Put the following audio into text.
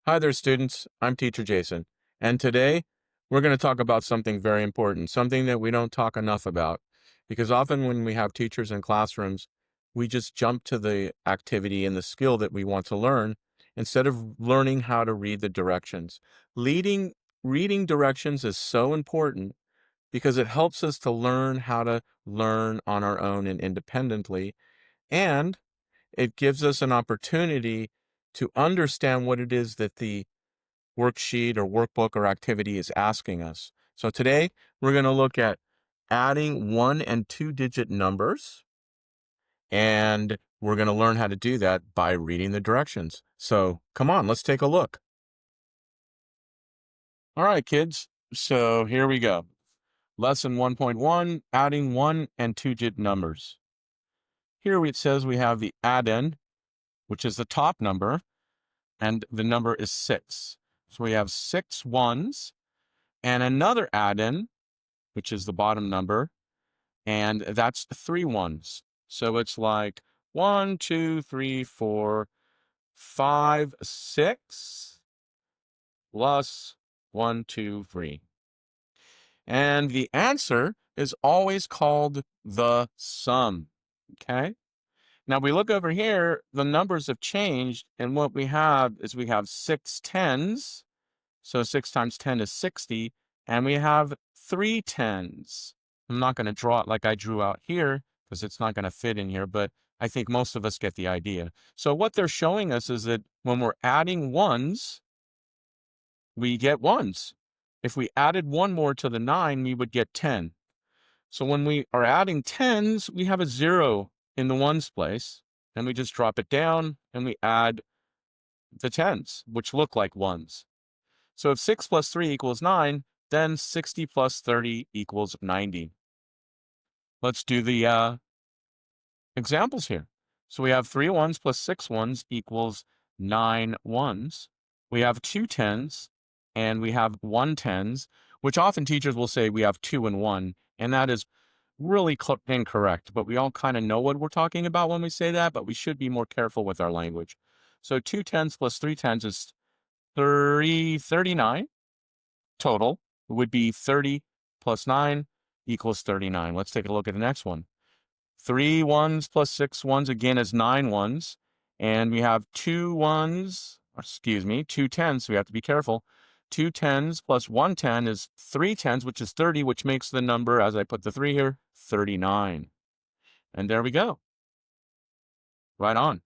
Hi there, students. I'm Teacher Jason, and today we're going to talk about something very important, something that we don't talk enough about, because often when we have teachers in classrooms, we just jump to the activity and the skill that we want to learn instead of learning how to read the directions. Leading, Reading directions is so important because it helps us to learn how to learn on our own and independently, and it gives us an opportunity to understand what it is that the worksheet or workbook or activity is asking us. So today we're going to look at adding 1 and 2 digit numbers, and we're going to learn how to do that by reading the directions. So come on, let's take a look. All right, kids. So here we go. Lesson 1.1, adding 1 and 2 digit numbers. Here it says we have the add-in, which is the top number, and the number is 6. So we have 6 ones and another add-in, which is the bottom number, and that's 3 ones. So it's like 1, 2, 3, 4, 5, 6 plus 1, 2, 3. And the answer is always called the sum. Okay. Now we look over here, the numbers have changed, and what we have is we have 6 tens. So 6 times 10 is 60, and we have 3 tens. I'm not going to draw it like I drew out here because it's not going to fit in here, but I think most of us get the idea. So what they're showing us is that when we're adding ones, we get ones. If we added one more to the 9, we would get 10. So when we are adding tens, we have a 0 in the ones place, and we just drop it down and we add the tens, which look like ones. So if 6 plus 3 equals 9, then 60 plus 30 equals 90. Let's do the examples here. So we have 3 ones plus 6 ones equals 9 ones. We have 2 tens and we have 1 tens, which often teachers will say we have 2 and 1, and that is really incorrect. But we all kind of know what we're talking about when we say that, but we should be more careful with our language. So 2 tens plus 3 tens is 39. Total would be 30 plus 9 equals 39. Let's take a look at the next one. 3 ones plus 6 ones again is 9 ones. And we have 2 tens, so we have to be careful. 2 tens plus 1 10 is 3 tens, which is 30, which makes the number, as I put the 3 here, 39. And there we go. Right on.